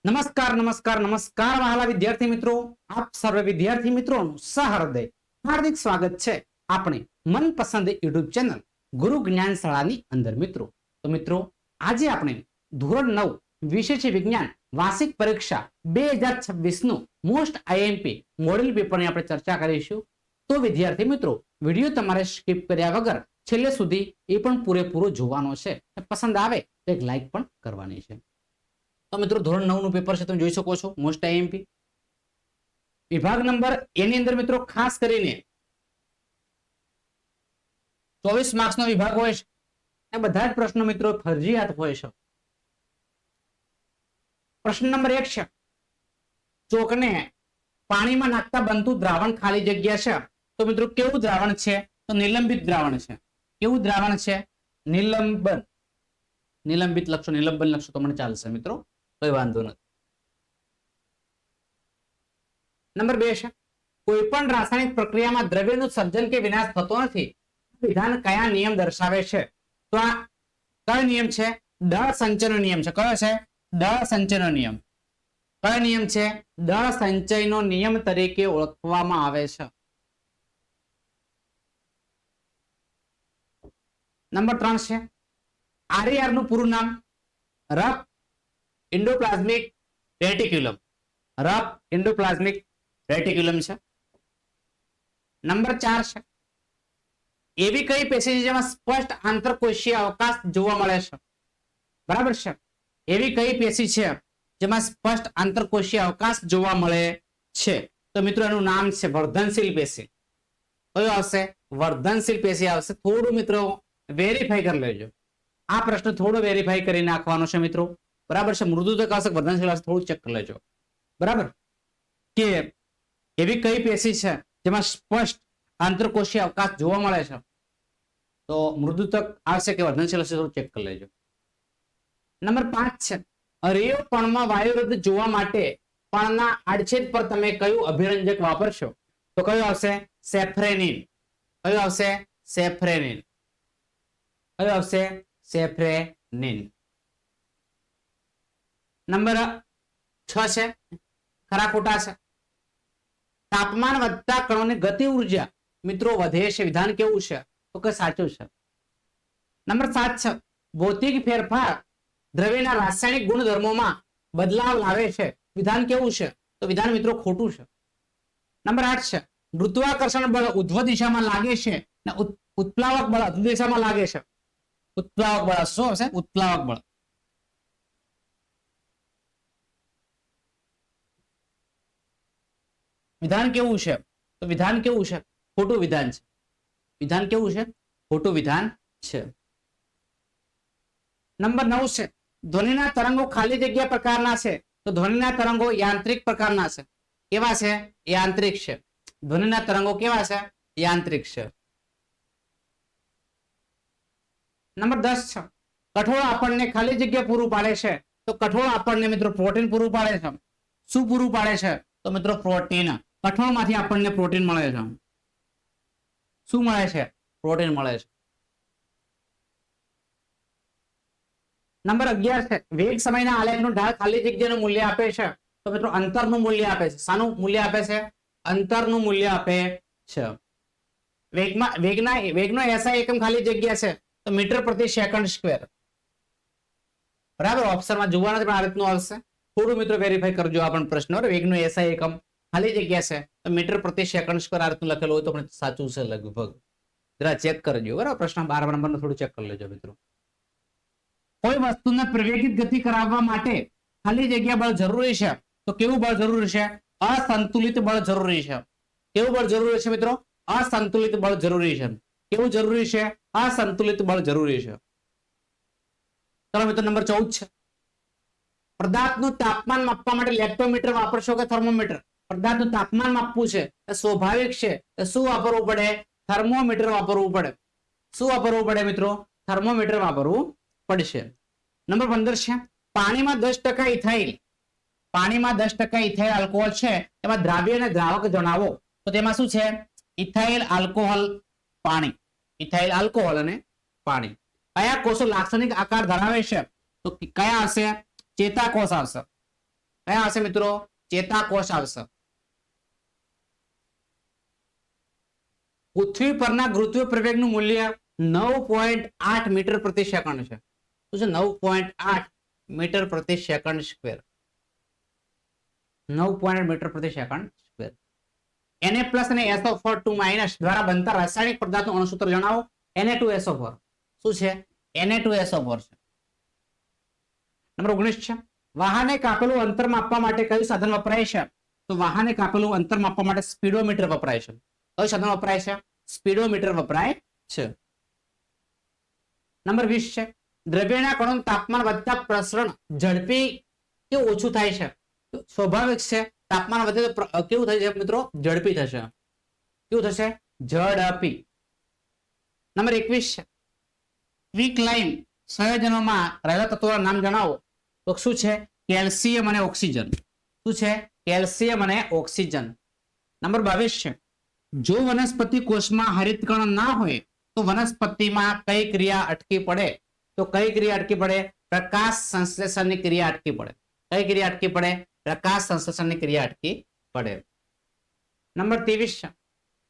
નમસ્કાર નમસ્કાર નમસ્કાર વહાલા વિદ્યાર્થી મિત્રો, આપ સર્વે વિદ્યાર્થી મિત્રોનું સહૃદય હાર્દિક સ્વાગત છે આપણી મનપસંદ યુટ્યુબ ચેનલ ગુરુ જ્ઞાન શાળાની અંદર. મિત્રો તો મિત્રો આજે આપણે ધોરણ 9 વિષય છે વિજ્ઞાન વાર્ષિક પરીક્ષા 2026 નું મોસ્ટ આઈએમપી મોડેલ પેપરની આપણે ચર્ચા કરીશું. તો વિદ્યાર્થી મિત્રો વિડીયો તમારે સ્કીપ કર્યા વગર છેલ્લે સુધી એ પણ પૂરેપૂરો જોવાનો છે. પસંદ આવે તો એક લાઈક પણ કરવાની છે. તો મિત્રો ધોરણ 9 નું પેપર છે, તમે જોઈ શકો છો મોસ્ટ આઈએમપી વિભાગ નંબર એ ની અંદર મિત્રો ખાસ કરીને 24 માર્ક્સ નો વિભાગ હોય છે અને બધા જ પ્રશ્નો મિત્રો ફરજિયાત હોય છે. પ્રશ્ન નંબર 1 છે, ચોકને પાણીમાં નાખતા બનતું દ્રાવણ ખાલી જગ્યા છે. તો મિત્રો કેવું દ્રાવણ છે? તો નિલંબિત દ્રાવણ છે. કેવું દ્રાવણ છે? નિલંબન. નિલંબિત લખશો, નિલંબન લખશો તો મને ચાલશે મિત્રો, કોઈ વાંધો નથી. નંબર 2 છે, કોઈ પણ રાસાયણિક પ્રક્રિયામાં દ્રવ્યનું સર્જન કે વિનાશ થતો નથી. વિધાન કયા નિયમ દર્શાવે છે? તો આ કયો નિયમ છે? દળ સંચયનો નિયમ છે. કયો છે? દળ સંચયનો નિયમ. કયો નિયમ છે? દળ સંચયનો નિયમ તરીકે ઓળખવામાં આવે છે. નંબર 3 છે, RER નું પૂરું નામ rough endoplasmic reticulum. Rough endoplasmic reticulum છે. નંબર 4 છે, એવી કઈ પેશી છે જેમાં સ્પષ્ટ આંતરકોશીય અવકાશ જોવા મળે છે? બરાબર છે. એવી કઈ પેશી છે જેમાં સ્પષ્ટ આંતરકોશીય અવકાશ જોવા મળે છે? તો મિત્રો એનું નામ છે વર્ધનશીલ પેશી. કયો આવશે? વર્ધનશીલ પેશી આવશે. થોડું મિત્રો વેરીફાઈ કરી લેજો. આ પ્રશ્ન થોડો વેરીફાઈ કરી નાખવાનો છે મિત્રો. બરાબર છે. મૃદુતક આવશે, વર્ધનશીલ આવશે, થોડું ચેક કરી લેજો. બરાબર કે એવી કઈ પેશી છે જેમાં સ્પષ્ટ આંતરકોશીય અવકાશ જોવા મળે છે? તો મૃદુતક આવશે કે વર્ધનશીલ આવશે, થોડું ચેક કરી લેજો. નંબર 5 છે, અરેય પણમાં વાયુરધ જોવા માટે પણના આડછેદ પર તમે કયું અભિરંજક વાપરશો? તો કયું આવશે? સેફ્રેનિન. કયું આવશે? સેફ્રેનિન. કયું આવશે? સેફ્રેનિન. નંબર 6 છે, ખરા ખોટા છે. તાપમાન વધતા કણોની ગતિ ઉર્જા મિત્રો વધે છે. વિધાન કેવું છે? તો કે સાચું છે. નંબર 7 છે, ભૌતિક ફેરફાર દ્રવ્યના રાસાયણિક ગુણધર્મોમાં બદલાવ લાવે છે. વિધાન કેવું છે? તો વિધાન મિત્રો ખોટું છે. નંબર 8 છે, ગુરુત્વાકર્ષણ બળ ઉધ્વ દિશામાં લાગે છે અને ઉત્પ્લાવક બળ અધ્વ દિશામાં લાગે છે. ઉત્પ્લાવક બળ શું હશે? ઉત્પ્લાવક બળ. વિધાન કેવું છે? તો વિધાન કેવું છે? ખોટું વિધાન છે. વિધાન કેવું છે? ખોટું વિધાન છે. નંબર 9 છે, ધ્વનિના તરંગો ખાલી જગ્યા પ્રકારના છે. તો ધ્વનિના તરંગો યાંત્રિક પ્રકારના છે. કેવા છે? યાંત્રિક છે. ધ્વનિના તરંગો કેવા છે? યાંત્રિક છે. નંબર 10 છે, કઠોળ આપણને ખાલી જગ્યા પૂરું પાડે છે. તો કઠોળ આપણને મિત્રો પ્રોટીન પૂરું પાડે છે. શું પૂરું પાડે છે? તો મિત્રો પ્રોટીન. કઠોળમાંથી આપણને પ્રોટીન મળે છે. શું મળે છે? પ્રોટીન મળે છે. નંબર 11 છે, વેગ સમયના આલેખનું ઢાળ ખાલી જગ્યાનું મૂલ્ય આપે છે. તો મિત્રો અંતરનું મૂલ્ય આપે છે. શાનું મૂલ્ય આપે છે? અંતરનું મૂલ્ય આપે છે. વેગનો એસઆઈ એકમ ખાલી જગ્યા છે તો મીટર પ્રતિ સેકન્ડ સ્ક્વેર. બરાબર, ઓપ્શનમાં જોવાના પણ આ રીતનું આવશે. થોડું મિત્રો વેરીફાઈ કરજો આ પણ પ્રશ્ન. વેગનો એસઆઈ એકમ ખાલી જગ્યા છે તો મીટર પ્રતિ સેકન્ડ સ્ક્વેર આ રીતનું લખેલું હોય તો પણ સાચું છે લગભગ. જરા ચેક કરજો. બરાબર, પ્રશ્ન 12 નંબરનો થોડું ચેક કરી લેજો મિત્રો. કોઈ વસ્તુને પ્રવેગિત ગતિ કરાવવા માટે ખાલી જગ્યા બળ જરૂરી છે. તો કેવું બળ જરૂરી છે? અસંતુલિત બળ જરૂરી છે. કેવું બળ જરૂરી છે મિત્રો? અસંતુલિત બળ જરૂરી છે. કેવું જરૂરી છે? અસંતુલિત બળ જરૂરી છે. ચલો મિત્રો નંબર 14 છે, પદાર્થનું તાપમાન માપવા માટે લેક્ટોમીટર વાપરશો કે થર્મોમીટર? પદાર્થનું તાપમાન માપવું છે એ સ્વાભાવિક છે. શું વાપરવું પડે? થર્મોમીટર વાપરવું પડે. શું વાપરવું પડે મિત્રો? થર્મોમીટર વાપરવું પડશે. નંબર 15 છે, પાણીમાં 10% ઇથાઇલ. પાણીમાં 10% ઇથાઇલ આલ્કોહોલ છે, એમાં દ્રાવ્ય અને દ્રાવક જણાવો. તો તેમાં શું છે? ઇથાઇલ આલ્કોહોલ, પાણી. ઇથાઇલ આલ્કોહોલ અને પાણી. કયા કોષો લાક્ષણિક આકાર ધરાવે છે? તો કયા આવશે? ચેતાકોષ આવશે. કયા આવશે મિત્રો? ચેતાકોષ આવશે. પૃથ્વી પરના ગુરુત્વીય પ્રવેગનું મૂલ્ય 9.8 મીટર પ્રતિ સેકન્ડ છે. શું છે? 9.8 મીટર પ્રતિ સેકન્ડ સ્ક્વેર. 9.8 મીટર પ્રતિ સેકન્ડ સ્ક્વેર. Na+ અને SO4 દ્વારા બનતા રાસાયણિક પદાર્થનું અણુસૂત્ર જણાવો. Na2SO4. શું છે? Na2SO4 છે. નંબર 19 છે. વાહને કાપેલું અંતર માપવા માટે કયું સાધન વપરાય છે? તો વાહને કાપેલું અંતર માપવા માટે સ્પીડોમીટર વપરાય છે. કયું સાધન વપરાય છે? સ્પીડોમીટર વપરાય છે. નંબર 20 છે. દ્રવ્યના કણોનું તાપમાન વધતા પ્રસરણ ઝડપી કે ઓછું થાય છે? સ્વાભાવિક છે. તાપમાન વધે તો કેવું થાય છે મિત્રો? ઝડપી થશે. કેવું થશે? ઝડપી. નંબર 21 છે. ક્વિકલાઇન સંયોજનોમાં રહેલા તત્વોના નામ જણાવો. તો શું છે? કેલ્શિયમ અને ઓક્સિજન. શું છે? કેલ્શિયમ અને ઓક્સિજન. નંબર 22 છે. જો વનસ્પતિ કોષમાં હરિતકણ ના હોય તો વનસ્પતિમાં કઈ ક્રિયા અટકી પડે? તો કઈ ક્રિયા અટકી પડે? પ્રકાશ સંશ્લેષણની ક્રિયા અટકી પડે. કઈ ક્રિયા અટકી પડે? પ્રકાશ સંશ્લેષણની ક્રિયા અટકી પડે. નંબર 23 છે.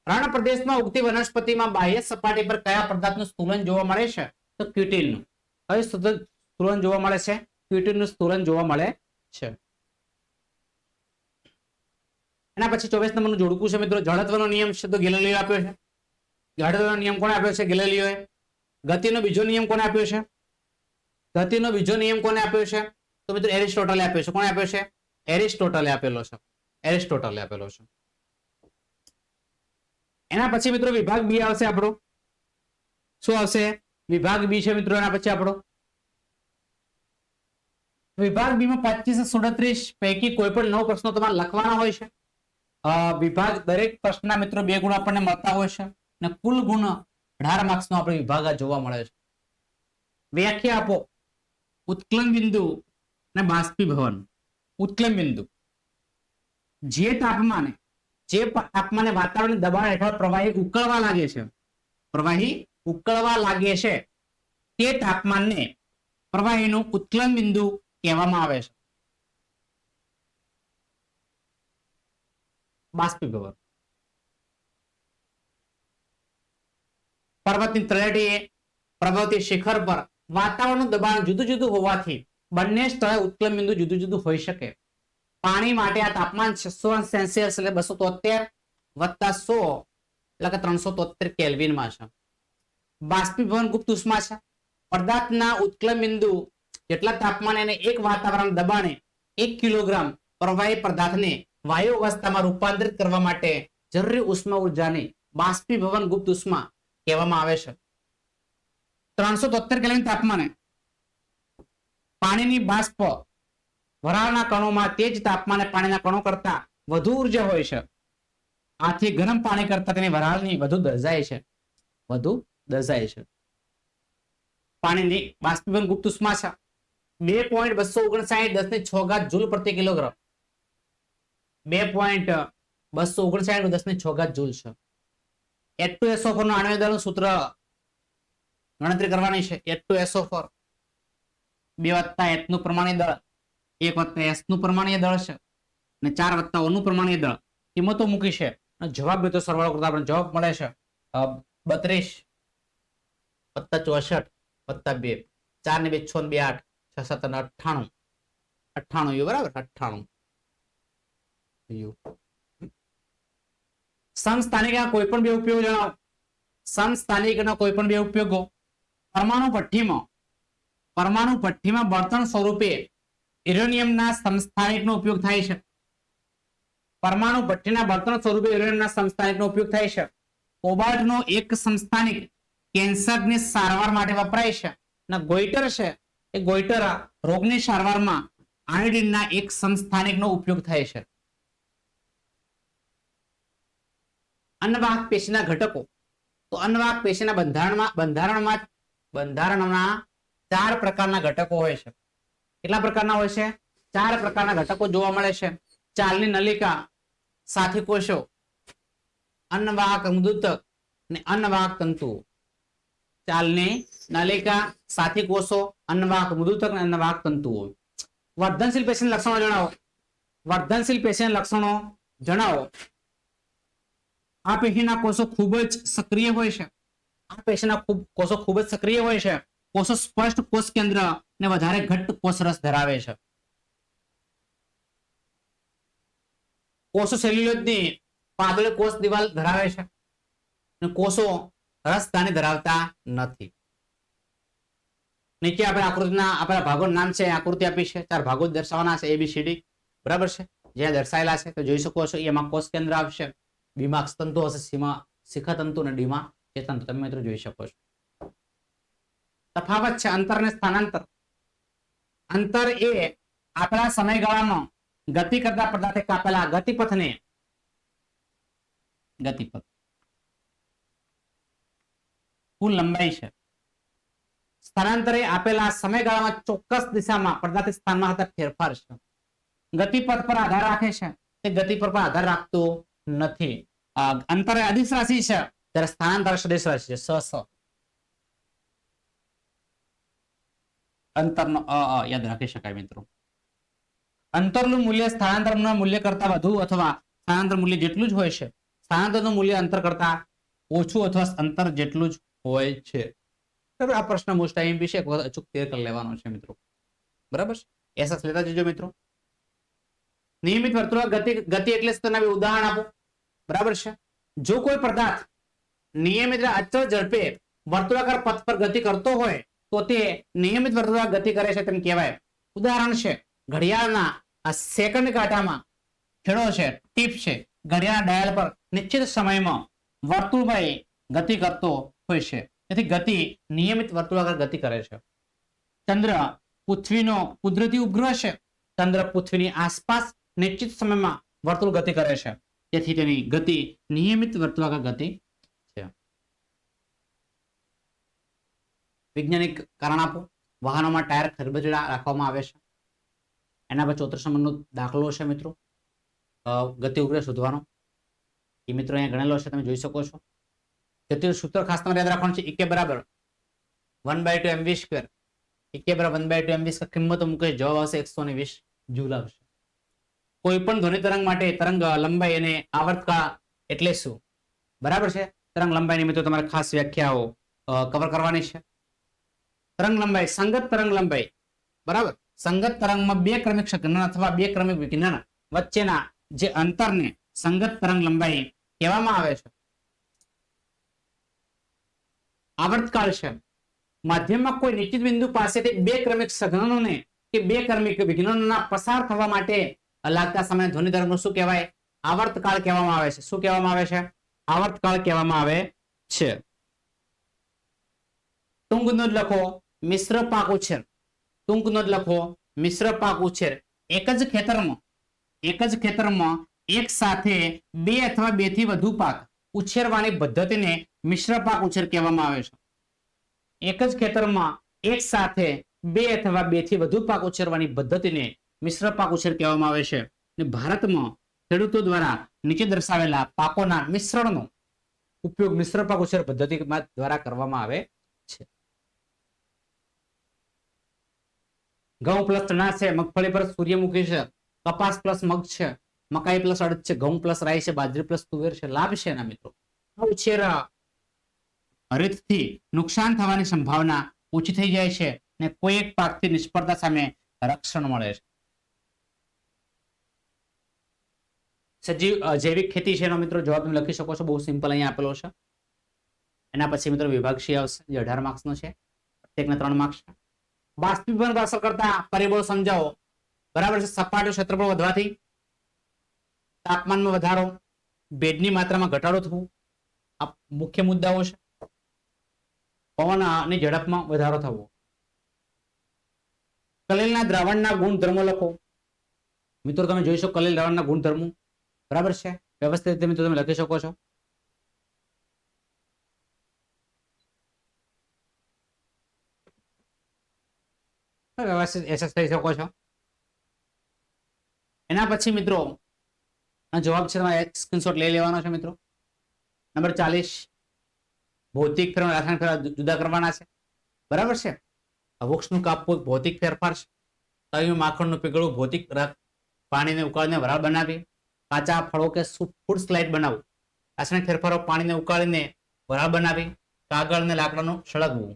રણ પ્રદેશમાં ઉગતી વનસ્પતિમાં બાહ્ય સપાટી પર કયા પદાર્થનું સ્થૂલન જોવા મળે છે? તો ક્યુટિનનું. કયું સ્થૂલન જોવા મળે છે? ક્યુટિનનું સ્થૂલન જોવા મળે છે. એના પછી 24 નંબરનું જોડકું છે મિત્રો. જડત્વનો નિયમ છે તો ગેલિલીઓ આપ્યો છે. જડત્વનો નિયમ કોણે આપ્યો છે? ગેલિલીઓએ. ગતિનો બીજો નિયમ કોને આપ્યો છે? ગતિનો બીજો નિયમ કોને આપ્યો છે? તો મિત્રો એરિસ્ટોટલે આપ્યો છે. કોણે આપ્યો છે? એરિસ્ટોટલે આપેલો છે. એરિસ્ટોટલે આપેલો છે. એના પછી મિત્રો વિભાગ બી આવશે આપણો. શું આવશે? વિભાગ બી છે મિત્રો. એના પછી આપણો વિભાગ બી માં 2537 પૈકી કોઈ પણ 9 પ્રશ્નો તમારે લખવાના હોય છે. વિભાગ દરેક પ્રશ્નના મિત્રો 2 ગુણ આપણને મળતા હોય છે અને કુલ ગુણ 18 માર્ક્સનો આપણે વિભાગ જોવા મળે છે. વ્યાખ્યા આપો. ઉત્કલન બિંદુ અને બાષ્પીભવન. ઉત્કલન બિંદુ જે તાપમાને વાતાવરણના દબાણ હેઠળ પ્રવાહી ઉકળવા લાગે છે. પ્રવાહી ઉકળવા લાગે છે તે તાપમાનને પ્રવાહીનું ઉત્કલન બિંદુ કહેવામાં આવે છે. બાષ્પીભવન. પર્વતની તળેટીએ પર્વતીય શિખર પર વાતાવરણનું દબાણ જુદું જુદું હોવાથી બંને સ્થળે ઉત્કલન બિંદુ જુદું જુદું હોઈ શકે. પાણી માટે આ તાપમાન 600 સેલ્સિયસ એટલે 273 વત્તા 100 એટલે કે 373 કેલ્વિનમાં છે. બાષ્પીભવન ગુપ્ત ઉષ્મા છે. પદાર્થના ઉત્કલન બિંદુ જેટલા તાપમાને અને એક વાતાવરણ દબાણે 1 કિલોગ્રામ પ્રવાહી પદાર્થને વાયુ અવસ્થામાં રૂપાંતરિત કરવા માટે જરૂરી ઉષ્મા ઉર્જાને બાષ્પીભવન ગુપ્ત ઉષ્મા કહેવામાં આવે છે. 373 કેલ્વિન તાપમાને પાણીની બાષ્પ વરાળના કણોમાં તે જ તાપમાને પાણીના કણો કરતા વધુ ઉર્જા હોય છે. આથી ગરમ પાણી કરતા તેની વરાળની વધુ દર્જાય છે. વધુ દર્જાય છે. પાણીની બાષ્પીભવન ગુપ્ત ઉષ્મા છે 2.259 10⁶ જૂલ પ્રતિ કિલોગ્રામ. 2.259 10⁶ જૂલ છે. H2SO4 નું આણ્વિક દળનું સૂત્ર ગણતરી કરવાની છે. H2SO4 2 વત્તા H નું પરમાણ્વીય દળ 1 વત્તા S નું પરમાણ્વીય દળ છે અને 4 વત્તા O નું પરમાણ્વીય દળ. કિંમતો મૂકી છે અને જવાબ તો સરવાળો કરતા આપણે જવાબ મળે છે 32 વત્તા 64 વત્તા 2 4 ને 2 6 ને 2 8 6 7 અને 98 98 યુ બરાબર 98 યુ. સમસ્થાનિકના કોઈ પણ બે ઉપયોગો જણાવો. સમસ્થાનિકના કોઈ પણ બે ઉપયોગો. પરમાણુ ભઠ્ઠીમાં બળતણ સ્વરૂપે યુરેનિયમના સમસ્થાનિકનો ઉપયોગ થાય છે. પરમાણુ ભઠ્ઠીના બળતણ સ્વરૂપે યુરેનિયમના સમસ્થાનિકનો ઉપયોગ થાય છે. કોબાલ્ટનો એક સમસ્થાનિક કેન્સરની સારવાર માટે વપરાય છે અને ગોઈટર છે એ ગોઈટર રોગની સારવારમાં આયોડિનના એક સમસ્થાનિકનો ઉપયોગ થાય છે. અન્નવાહક પેશીના ઘટકો. તો અન્નવાહક પેશીના બંધારણમાં 4 પ્રકારના ઘટકો હોય છે. કેટલા પ્રકારના હોય છે? 4 પ્રકારના ઘટકો જોવા મળે છે. ચાલની નલિકા, સાથી કોષો, અન્નવાહક મૃદુતક અને અન્નવાહક તંતુઓ. ચાલની નલિકા, સાથી કોષો, અન્નવાહક મૃદુતક અને અન્નવાહક તંતુઓ. વર્ધનશીલ પેશીના લક્ષણો જણાવો. વર્ધનશીલ પેશીના લક્ષણો જણાવો. આ પેશીના કોષો ખૂબ જ સક્રિય હોય છે. આ પેશીના કોષો ખૂબ જ સક્રિય હોય છે. કોષો સ્પષ્ટ કોષ કેન્દ્ર ને વધારે ઘટ્ટ કોષરસ ધરાવે છે. કોષો સેલ્યુલોઝની પાતળી કોષ દિવાલ ધરાવે છે અને કોષો રસધાની ધરાવતા નથી. નીચે આપણે આકૃતિના આપણા ભાગોનું નામ છે, આકૃતિ આપી છે, 4 ભાગો દર્શાવવાના છે, ABCD બરાબર છે, જે દર્શાયેલા છે તો જોઈ શકો છો. એમાં કોષ કેન્દ્ર આવશે, બીમાં અક્ષતંતુ હશે, સીમાં શિખાતંતુ અને ડીમાં ચેતનતંતુ. તમે મિત્રો જોઈ શકો છો. તફાવત છે અંતર અને સ્થાનાંતર. અંતર એ આપણા સમયગાળાનો ગતિ કરતા પદાર્થે કાપેલા ગતિપથને કુલ લંબાઈ છે. સ્થાનાંતરે આપેલા સમયગાળામાં ચોક્કસ દિશામાં પદાર્થ સ્થાનમાં થતા ફેરફાર છે. ગતિપથ પર આધાર રાખે છે, તે ગતિ પર આધાર રાખતો નથી. અંતર અદિશ રાશિ છે ત્યારે સ્થાનાંતર સદિશ રાશિ છે. સ અંતરનો યાદ રાખી શકાય મિત્રો. અંતરનું મૂલ્ય સ્થાનાંતરના મૂલ્ય કરતા વધુ અથવા સ્થાનાંતર મૂલ્ય જેટલું જ હોય છે. સ્થાનાંતરનું મૂલ્ય અંતર કરતા ઓછું અથવા અંતર જેટલું જ હોય છે. બરાબર, આ પ્રશ્ન મોસ્ટ આઈએમપી છે, અચૂક ક્લિયર કરી લેવાનો છે મિત્રો. બરાબર, એસએસ લેતા જજો મિત્રો. નિયમિત વર્તુળ ગતિ એટલે તમે ઉદાહરણ આપો. બરાબર છે, જો કોઈ પદાર્થ નિયમિત અચળ ઝડપે વર્તુળાકાર પથ પર ગતિ કરતો હોય તો તે નિયમિત વર્તુળાકાર ગતિ કરે છે તેમ કહેવાય. ઉદાહરણ છે ઘડિયાળના આ સેકન્ડ કાંટામાં છેડો છે, ટીપ છે. ઘડિયાળના ડાયલ પર નિશ્ચિત સમયમાં વર્તુળભાઈ ગતિ કરતો હોય છે, તેથી ગતિ નિયમિત વર્તુળાકાર ગતિ કરે છે. ચંદ્ર પૃથ્વીનો કુદરતી ઉપગ્રહ છે. ચંદ્ર પૃથ્વીની આસપાસ નિશ્ચિત સમયમાં વર્તુળ ગતિ કરે છે, તેથી તેની ગતિ નિયમિત વર્તુળાકાર ગતિ છે. વૈજ્ઞાનિક કારણ આપો. વાહનોમાં ટાયર ખરબચડા રાખવામાં આવે છે. એના પર 34 નંબરનો દાખલો છે મિત્રો, ગતિ ઉપગ્રહ શોધવાનો. એ મિત્રો અહીંયા ગણેલો છે, તમે જોઈ શકો છો. ગતિનું સૂત્ર ખાસ તમારે યાદ રાખવાનું છે. E બરાબર 1/2 mv². E બરાબર 1/2 mv². કિંમતો મૂકે જવાબ આવશે 120 જૂલ આવશે. કોઈ પણ ધ્વનિ તરંગ માટે તરંગ લંબાઈ અને આવર્તકાળ એટલે શું? બરાબર છે, તરંગ લંબાઈની મિત્રો તમારે ખાસ વ્યાખ્યાઓ કવર કરવાની છે. તરંગ લંબાઈ, સંગત તરંગ લંબાઈ. બરાબર, સંગત તરંગમાં 2 ક્રમિક સંઘનન અથવા 2 ક્રમિક વિઘટન વચ્ચેના જે અંતરને સંગત તરંગ લંબાઈ કહેવામાં આવે છે. આવર્તકાળ છે માધ્યમમાં કોઈ નિશ્ચિત બિંદુ પાસેથી 2 ક્રમિક સંઘનનોને કે 2 ક્રમિક વિઘટનોના પસાર થવા માટે લાગતા સમય ધ્વનિ તરંગનો શું કહેવાય? આવર્તકાળ કહેવામાં આવે છે. શું કહેવામાં આવે છે? આવર્તકાળ કહેવામાં આવે છે. ટૂંક નોંધ લખો, મિશ્ર પાક ઉછેર. ટૂંક નોંધ લખો, મિશ્ર પાક ઉછેર. એક જ ખેતરમાં એક સાથે 2 અથવા 2 થી વધુ પાક ઉછેરવાની પદ્ધતિને મિશ્ર પાક ઉછેર કહેવામાં આવે છે. એક જ ખેતરમાં એક સાથે 2 અથવા 2 થી વધુ પાક ઉછેરવાની પદ્ધતિને મિશ્ર પાક ઉછેર કહેવામાં આવે છે. અને ભારતમાં ખેડૂતો દ્વારા નીચે દર્શાવેલા પાકોના મિશ્રણનો ઉપયોગ મિશ્ર પાક ઉછેર પદ્ધતિ દ્વારા કરવામાં આવે છે. ઘઉં પ્લસ ચણા છે, મગફળી પર સૂર્યમુખી છે, કપાસ પ્લસ મગ છે, મકાઈ પ્લસ અડદ છે, ઘઉં પ્લસ રાઈ છે, બાજરી પ્લસ તુવેર છે. લાભ છે એના મિત્રો. ઉછેર રીતથી નુકસાન થવાની સંભાવના ઓછી થઈ જાય છે અને કોઈ એક પાકથી નિષ્ફળતા સામે રક્ષણ મળે છે. જૈવિક ખેતી છે એનો મિત્રો જવાબ તમે લખી શકો છો, બહુ સિમ્પલ અહીંયા આપેલો છે. એના પછી મિત્રો વિભાગ સી આવશે જે 18 માર્ક્સનો છે, પ્રત્યેકના 3 માર્ક્સ છે. બાષ્પીભવન પર અસર કરતા પરિબળો સમજાવો. બરાબર છે, સપાટી ક્ષેત્રફળ વધવાથી, તાપમાનમાં વધારો, ભેજની માત્રામાં ઘટાડો થવો, આ મુખ્ય મુદ્દાઓ છે. પવનની ઝડપમાં વધારો થવો. કલેલના દ્રાવણના ગુણધર્મો લખો. મિત્રો તમે જોઈ શકો કલેલ દ્રાવણના ગુણધર્મો. બરાબર છે, વ્યવસ્થિત રીતે મિત્રો તમે લખી શકો છો. વ્યવસ્થિત એસેસ થઈ શકો છો. એના પછી મિત્રો જવાબ છે તમારે સ્ક્રીનશોટ લઈ લેવાનો છે મિત્રો. નંબર 40 ભૌતિક ફેરફાર રાસાયણિક ફેરફાર જુદા કરવાના છે. બરાબર છે, વૃક્ષનું કાપવું ભૌતિક ફેરફાર છે. તળિયું માખણનું પીગળવું ભૌતિક પાણીને ઉકાળીને વરાળ બનાવી, કાચા ફળો કે ફૂડ સ્લાઇડ બનાવવું, રાસાયણિક ફેરફારો પાણીને ઉકાળીને વરાળ બનાવી, કાગળ અને લાકડાનું સળગવું.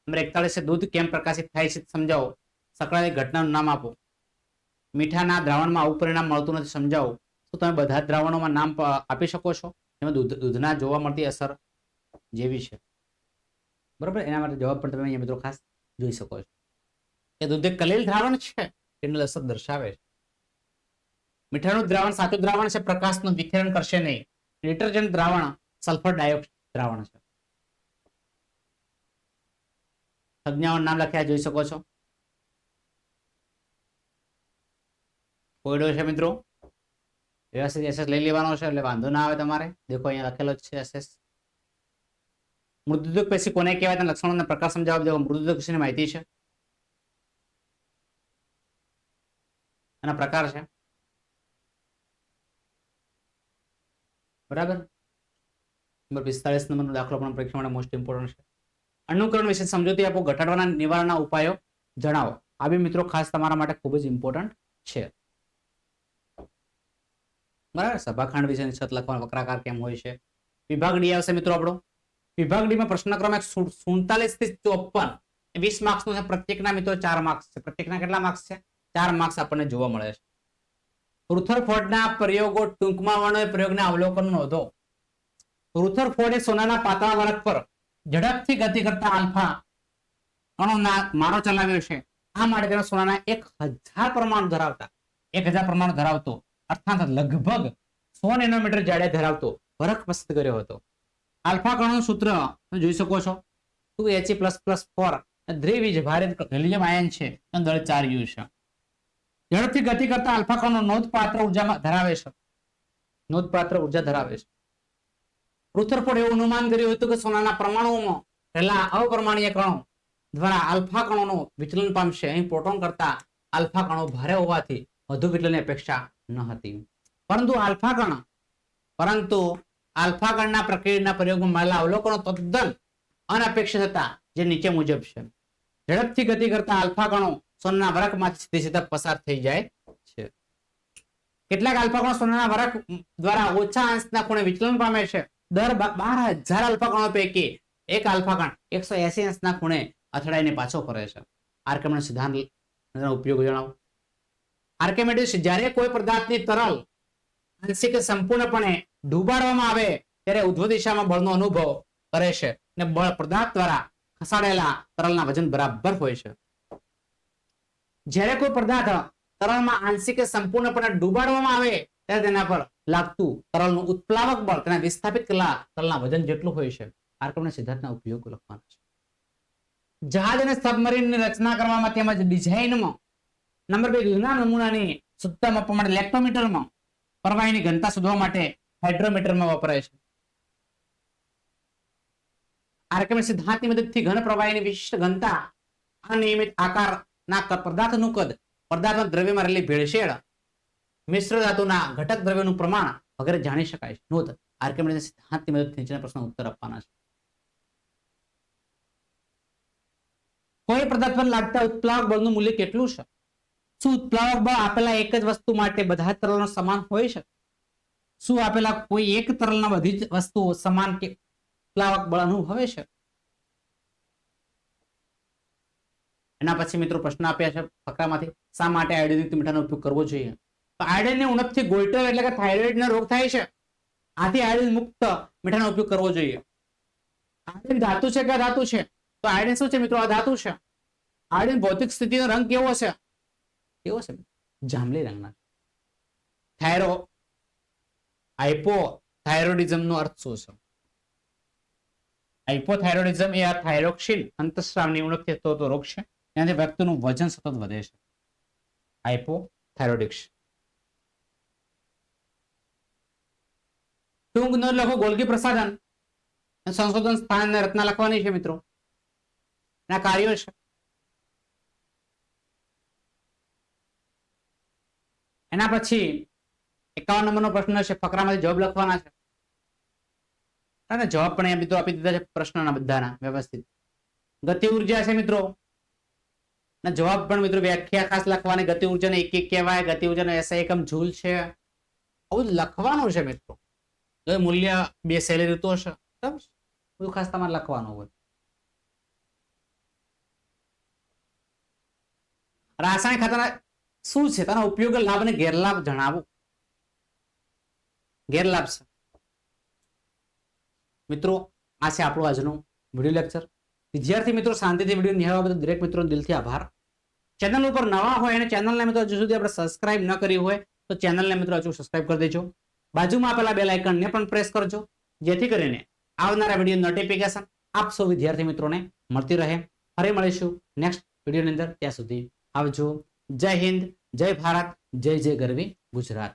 નંબર 41 દૂધ કેમ પ્રકાશિત થાય છે સમજાવો. સંકળાયેલી ઘટનાનું નામ આપો. મીઠાના દ્રાવણમાં આવું પરિણામ મળતું નથી, સમજાવો. શું તમે બધા જ દ્રાવણોમાં નામ આપી શકો છો જેમાં દૂધના જોવા મળતી અસર જેવી છે? બરોબર, એના માટે જવાબ પણ તમે અહીંયા મિત્રો ખાસ જોઈ શકો છો કે દૂધ એક કલીલ દ્રાવણ છે, તેની અસર દર્શાવે છે. મીઠાનું દ્રાવણ સાચું દ્રાવણ છે, પ્રકાશનું વિકિરણ કરશે નહીં. ડિટર્જન્ટ દ્રાવણ સલ્ફર ડાયોક્સાઇડ દ્રાવણ છે. સંજ્ઞાઓનું નામ લખ્યા જોઈ શકો છો. કોયડો છે મિત્રો, વ્યવસ્થિત એસએસ લઈ લેવાનો છે એટલે વાંધો ના આવે તમારે. દેખો અહીંયા લખેલો જ છે એસએસ. મૃદુદક પેશી કોને કહેવાય તેના લક્ષણો અને પ્રકાર સમજાવો. દેખો મૃદુદક પેશીની માહિતી છે, એના પ્રકાર છે. બરાબર. નંબર 45 નંબરનો દાખલો પણ પરીક્ષા માટે મોસ્ટ ઇમ્પોર્ટન્ટ છે. અનુકરણ વિશે સમજૂતી આપો. ઘટાડવાના નિવારણના ઉપાયો જણાવો. આ બી મિત્રો ખાસ તમારા માટે ખૂબ જ ઇમ્પોર્ટન્ટ છે. બરાબર. સભાખંડ વિશેની છત લખવાનો વક્રાકાર કેમ હોય છે. વિભાગ ડી આવશે મિત્રો આપણો. વિભાગ ડી માં પ્રશ્ન ક્રમાંક 47 થી 54 20 માર્ક્સ નો છે. પ્રત્યેકના મિત્રો 4 માર્ક્સ છે. પ્રત્યેકના કેટલા માર્ક્સ છે? 4 માર્ક્સ આપણને જોવા મળે છે. રુથરફોર્ડના પ્રયોગો ટૂંકમાં વર્ણવે. પ્રયોગના અવલોકન નોંધો. રુથરફોર્ડે સોનાના પાતળા વરખ પર ઝડપથી ગતિ કરતા આલ્ફા કણોના મારો ચલાવ્યો છે. આ માટે તેનો સોનાના 1000 પરમાણુ ધરાવતો અર્થાત લગભગ 100 નેનોમીટર જાડે ધરાવતો વરખ પસંદ કર્યો હતો. આલ્ફા કણોનું સૂત્ર જોઈ શકો છો. 2He++4 દ્વિવીજ ભારે હેલિયમ આયન છે, દળ 4U છે. ઝડપથી ગતિ કરતા આલ્ફા કણો નોંધપાત્ર ઉર્જા ધરાવે છે. રુથરફોર્ડે એવું અનુમાન કર્યું હતું કે સોનાના પરમાણુઓમાં રહેલા અપરમાણ્વીય કણો દ્વારા આલ્ફા કણોનું વિચલન પામશે. અહીં પ્રોટોન કરતા આલ્ફા કણો ભારે હોવાથી વધુ વિચલનની અપેક્ષા ન હતી. પરંતુ આલ્ફા કણના પ્રક્રિયાના પ્રયોગમાં મળેલા અવલોકનો તદ્દન અનપેક્ષિત હતા, જે નીચે મુજબ છે. ઝડપથી ગતિ કરતા આલ્ફા કણો સોનાના વરખમાંથી સીધા પસાર થઈ જાય છે. કેટલાક આલ્ફા કણો સોનાના વરખ દ્વારા ઓછા અંશના ખૂણે વિચલન પામે છે. દર 12000 આલ્ફા કણો પૈકી એક આલ્ફા કણ 180 અંશના ખૂણે અથડાઈને પાછો ફરે છે. આર્કિમેડિસ સિદ્ધાંતનો ઉપયોગ જણાવો. આર્કિમેડિસ જ્યારે કોઈ પદાર્થની તરલ આંશિક સંપૂર્ણપણે ડૂબાડવામાં આવે ત્યારે ઉધ્વ દિશામાં બળનો અનુભવ કરે છે અને બળ પદાર્થ દ્વારા ખસાડેલા તરલના વજન બરાબર હોય છે. જ્યારે કોઈ પદાર્થ તરલમાં આંશિક સંપૂર્ણપણે ડૂબાડવામાં આવે ત્યારે તેના પર લાગતું તરલનું ઉત્પ્લાવક બળ તેના વિસ્થાપિત કરેલા તરલના વજન જેટલું હોય છે. આર્કિમેડિસ સિદ્ધાંતના ઉપયોગ લખવાના છે. જહાજ અને સબમરીનની રચના કરવામાં તેમજ ડિઝાઇનમાં નંબર 2 દૂધના નમૂનાની શુદ્ધતા માપવા માટે લેક્ટોમીટરમાં, પ્રવાહીની ઘનતા શોધવા માટે હાઇડ્રોમીટરમાં વપરાય છે. આર્કિમેડિસ સિદ્ધાંતની મદદથી ઘન પ્રવાહીની વિશિષ્ટ ઘનતા, અનિયમિત આકારના પદાર્થનું કદ, પદાર્થના દ્રવ્યમાં રહેલી ભેળસેળ, મિશ્ર ધાતુના ઘટક દ્રવ્યનું પ્રમાણ વગેરે જાણી શકાય છે. નોંધ: આર્કિમેડિસ સિદ્ધાંતની મદદથી નીચેના પ્રશ્નનો ઉત્તર આપવાના છે. કોઈ પદાર્થ પર લાગતા ઉત્પ્લાવક બળનું મૂલ્ય કેટલું છે? શું ઉત્પ્લાવક બળ આપેલા એક જ વસ્તુ માટે બધા જ તરલનો સમાન હોય છે? શું આપેલા કોઈ એક તરલના બધી જ વસ્તુઓ સમાન કે ઉત્પ્લાવક બળ અનુભવે છે? એના પછી મિત્રો પ્રશ્ન આપ્યા છે ફકરામાંથી. શા માટે આયોડિનયુક્ત મીઠાનો ઉપયોગ કરવો જોઈએ? તો આયોડિનની ઉણપથી ગોઈટર એટલે કે થાઇરોઇડનો રોગ થાય છે. આથી આયોડિન મુક્ત મીઠાનો ઉપયોગ કરવો જોઈએ. આયોડિન ધાતુ છે કે અધાતુ છે? તો આયોડિન શું છે મિત્રો? અધાતુ છે. આયોડિન ભૌતિક સ્થિતિનો રંગ કેવો છે? જાંબલી રંગના. હાઇપોથાઇરોઇડિઝમનો અર્થ શું છે? હાઇપોથાઇરોઇડિઝમ એ આ થાઇરોક્સિન અંતઃસ્રાવની ઉણપથી થતો રોગ છે. એનાથી વ્યક્તિનું વજન સતત વધે છે. હાઇપોથાઇરોઇડિક્સ. ટૂંક નોંધ લખો. ગોલ્ગી પ્રસાધન સંશોધન સ્થાન રચના લખવાની છે મિત્રો. એના કાર્યો છે. એના પછી 51 નંબરનો પ્રશ્ન છે. ફકરામાંથી જવાબ લખવાના છે અને જવાબ પણ મિત્રો આપી દીધા છે પ્રશ્નના બધાના વ્યવસ્થિત. ગતિ ઉર્જા છે મિત્રો અને જવાબ પણ મિત્રો વ્યાખ્યા ખાસ લખવાની, ગતિ ઉર્જાને એકક કહેવાય, ગતિ ઉર્જાનો SI એકમ જૂલ છે, આવું લખવાનું છે મિત્રો. મૂલ્ય 2 સહેલી રીતો હશે, બધું ખાસ તમારે લખવાનું હોય. રાસાયણિક ખાતર શું છે, તેનો ઉપયોગ, લાભ અને ગેરલાભ જણાવો. ગેરલાભ છે મિત્રો, આ છે આપણું આજનું વિડીયો લેક્ચર. વિદ્યાર્થી મિત્રો શાંતિથી વિડીયો નિહાળવા બદલ દરેક મિત્રોનો દિલથી આભાર. ચેનલ ઉપર નવા હોય અને ચેનલને મિત્રો હજુ સુધી આપણે સબસ્ક્રાઇબ ન કરી હોય તો ચેનલને મિત્રો હજુ સબસ્ક્રાઇબ કરી દેજો. બાજુમાં આપેલા બેલ આઇકનને પણ પ્રેસ કરજો, જેથી કરીને આવનારા વિડીયો નોટિફિકેશન આપ સૌ વિદ્યાર્થી મિત્રોને મળતી રહે. ફરી મળીશું નેક્સ્ટ વિડીયોની અંદર. ત્યાં સુધી આવજો. જય હિન્દ, જય ભારત, જય જય ગરવી ગુજરાત.